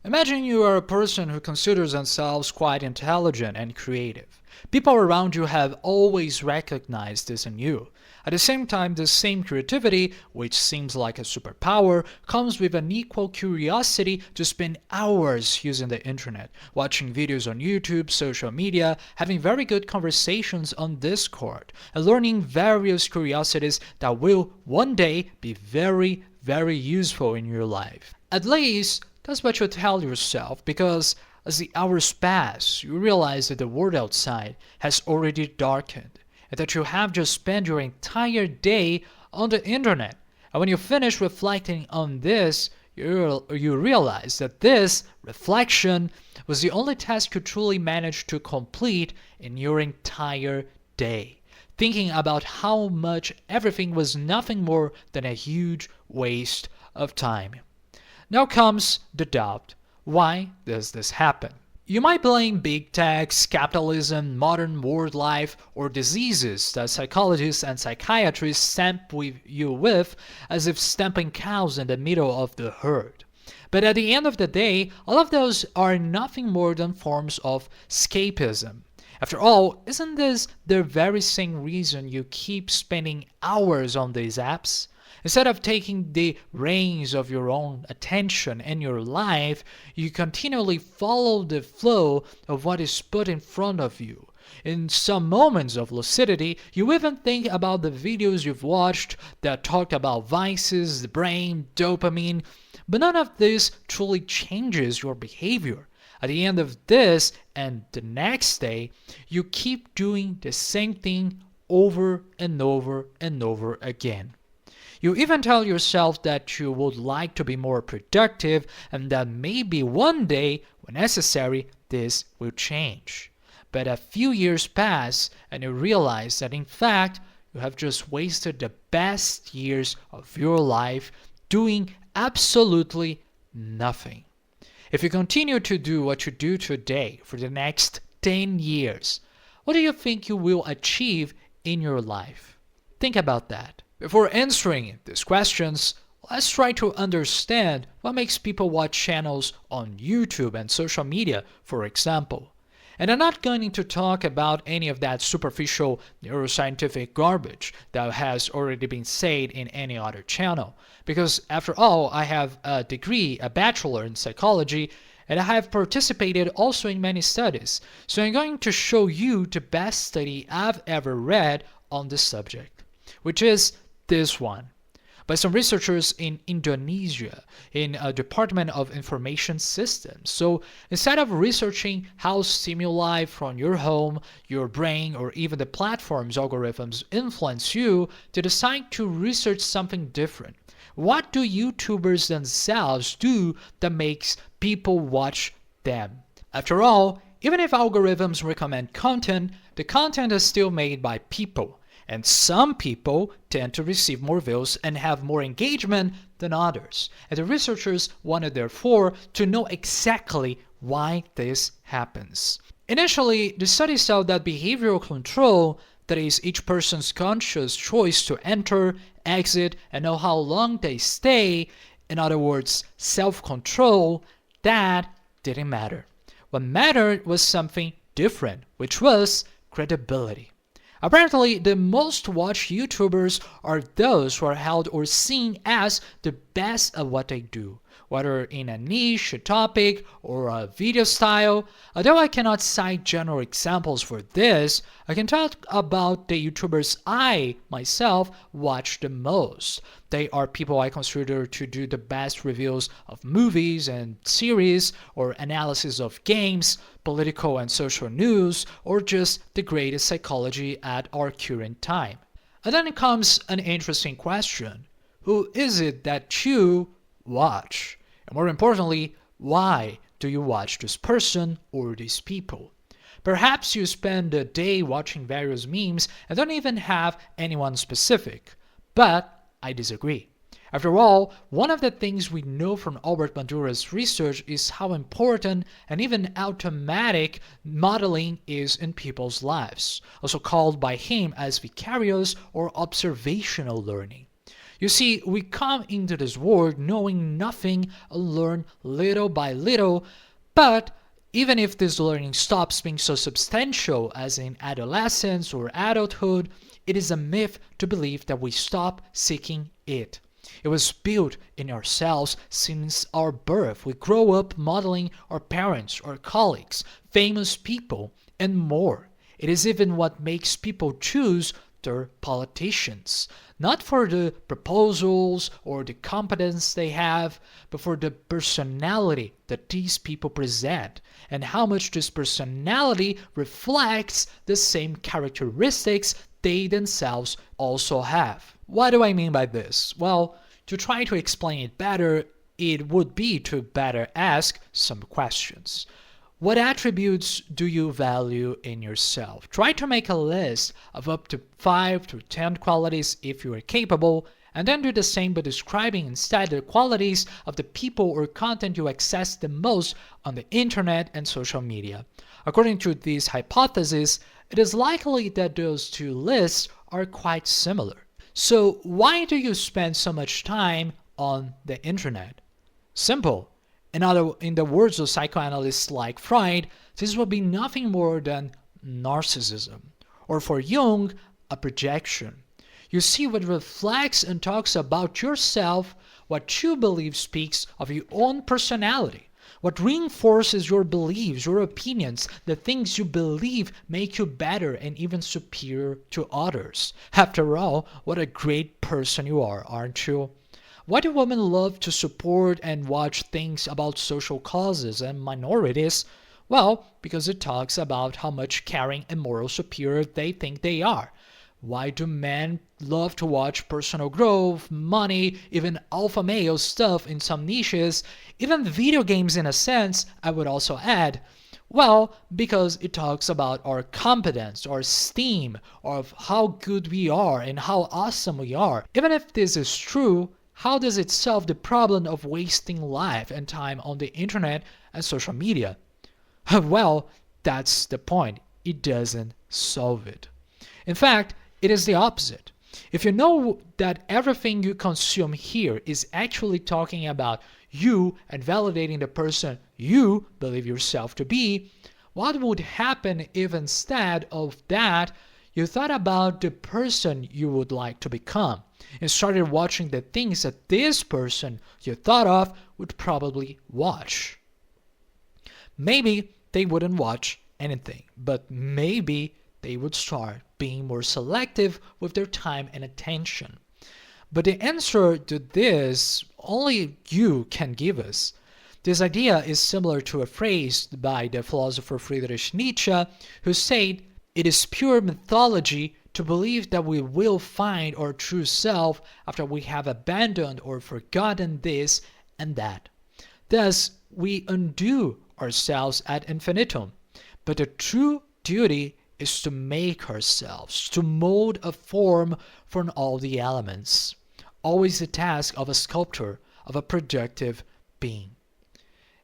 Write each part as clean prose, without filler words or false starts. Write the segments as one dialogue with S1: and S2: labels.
S1: Imagine you are a person who considers themselves quite intelligent and creative. People around you have always recognized this in you. At the same time, this same creativity, which seems like a superpower, comes with an equal curiosity to spend hours using the internet, watching videos on YouTube, social media, having very good conversations on Discord, and learning various curiosities that will one day be very, very useful in your life. At least, that's what you tell yourself, because as the hours pass, you realize that the world outside has already darkened, and that you have just spent your entire day on the internet. And when you finish reflecting on this, you realize that this reflection was the only task you truly managed to complete in your entire day. Thinking about how much everything was nothing more than a huge waste of time. Now comes the doubt. Why does this happen? You might blame big tech, capitalism, modern world life, or diseases that psychologists and psychiatrists stamp you with as if stamping cows in the middle of the herd. But at the end of the day, all of those are nothing more than forms of escapism. After all, isn't this the very same reason you keep spending hours on these apps? Instead of taking the reins of your own attention and your life, you continually follow the flow of what is put in front of you. In some moments of lucidity, you even think about the videos you've watched that talked about vices, the brain, dopamine, but none of this truly changes your behavior. At the end of this and the next day, you keep doing the same thing over and over and over again. You even tell yourself that you would like to be more productive and that maybe one day, when necessary, this will change. But a few years pass and you realize that in fact, you have just wasted the best years of your life doing absolutely nothing. If you continue to do what you do today for the next 10 years, what do you think you will achieve in your life? Think about that. Before answering these questions, let's try to understand what makes people watch channels on YouTube and social media, for example. And I'm not going to talk about any of that superficial neuroscientific garbage that has already been said in any other channel. Because after all, I have a degree, a bachelor in psychology, and I have participated also in many studies. So I'm going to show you the best study I've ever read on this subject, which is this one, by some researchers in Indonesia in a Department of Information Systems. So instead of researching how stimuli from your home, your brain, or even the platform's algorithms influence you, they decide to research something different. What do YouTubers themselves do that makes people watch them? After all, even if algorithms recommend content, the content is still made by people. And some people tend to receive more views and have more engagement than others. And the researchers wanted, therefore, to know exactly why this happens. Initially, the study saw that behavioral control, that is, each person's conscious choice to enter, exit, and know how long they stay, in other words, self-control, that didn't matter. What mattered was something different, which was credibility. Apparently, the most watched YouTubers are those who are held or seen as the best at what they do, whether in a niche, a topic, or a video style. Although I cannot cite general examples for this, I can talk about the YouTubers I, myself, watch the most. They are people I consider to do the best reviews of movies and series, or analysis of games, political and social news, or just the greatest psychology at our current time. And then comes an interesting question. Who is it that you watch? And more importantly, why do you watch this person or these people? Perhaps you spend a day watching various memes and don't even have anyone specific. But I disagree. After all, one of the things we know from Albert Bandura's research is how important and even automatic modeling is in people's lives, also called by him as vicarious or observational learning. You see, we come into this world knowing nothing and learn little by little, but even if this learning stops being so substantial as in adolescence or adulthood, it is a myth to believe that we stop seeking it. It was built in ourselves since our birth. We grow up modeling our parents, our colleagues, famous people, and more. It is even what makes people choose their politicians, not for the proposals or the competence they have, but for the personality that these people present and how much this personality reflects the same characteristics they themselves also have. What do I mean by this? Well, to try to explain it better, it would be to better ask some questions. What attributes do you value in yourself? Try to make a list of up to 5 to 10 qualities if you are capable, and then do the same by describing instead the qualities of the people or content you access the most on the internet and social media. According to this hypothesis, it is likely that those two lists are quite similar. So why do you spend so much time on the internet? Simple. In the words of psychoanalysts like Freud, this would be nothing more than narcissism, or for Jung, a projection. You see, what reflects and talks about yourself, what you believe speaks of your own personality. What reinforces your beliefs, your opinions, the things you believe make you better and even superior to others. After all, what a great person you are, aren't you? Why do women love to support and watch things about social causes and minorities? Well, because it talks about how much caring and moral superior they think they are. Why do men love to watch personal growth, money, even alpha male stuff in some niches, even video games in a sense, I would also add? Well, because it talks about our competence, our esteem, of how good we are and how awesome we are. Even if this is true, how does it solve the problem of wasting life and time on the internet and social media? Well, that's the point. It doesn't solve it. In fact, it is the opposite. If you know that everything you consume here is actually talking about you and validating the person you believe yourself to be, what would happen if instead of that you thought about the person you would like to become and started watching the things that this person you thought of would probably watch? Maybe they wouldn't watch anything, but maybe they would start being more selective with their time and attention. But the answer to this only you can give us. This idea is similar to a phrase by the philosopher Friedrich Nietzsche, who said, "It is pure mythology to believe that we will find our true self after we have abandoned or forgotten this and that. Thus, we undo ourselves ad infinitum. But the true duty is to make ourselves, to mold a form from all the elements. Always the task of a sculptor, of a productive being."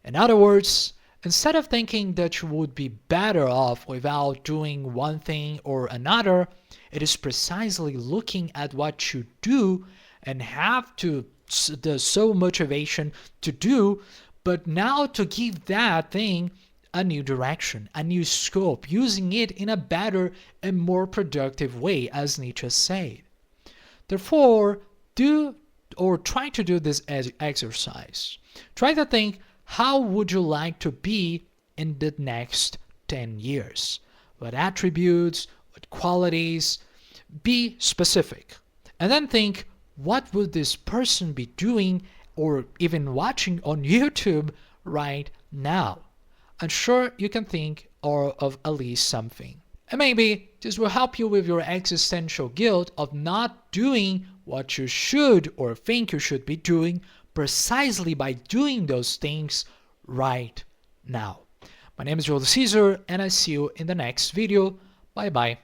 S1: In other words, instead of thinking that you would be better off without doing one thing or another, it is precisely looking at what you do and have the sole motivation to do, but now to give that thing a new direction, a new scope, using it in a better and more productive way, as Nietzsche said. Therefore, try to do this exercise. Try to think, how would you like to be in the next 10 years? What attributes, what qualities? Be specific. And then think, what would this person be doing or even watching on YouTube right now? I'm sure you can think of at least something. And maybe this will help you with your existential guilt of not doing what you should or think you should be doing precisely by doing those things right now. My name is Jules Caesar, and I see you in the next video. Bye bye.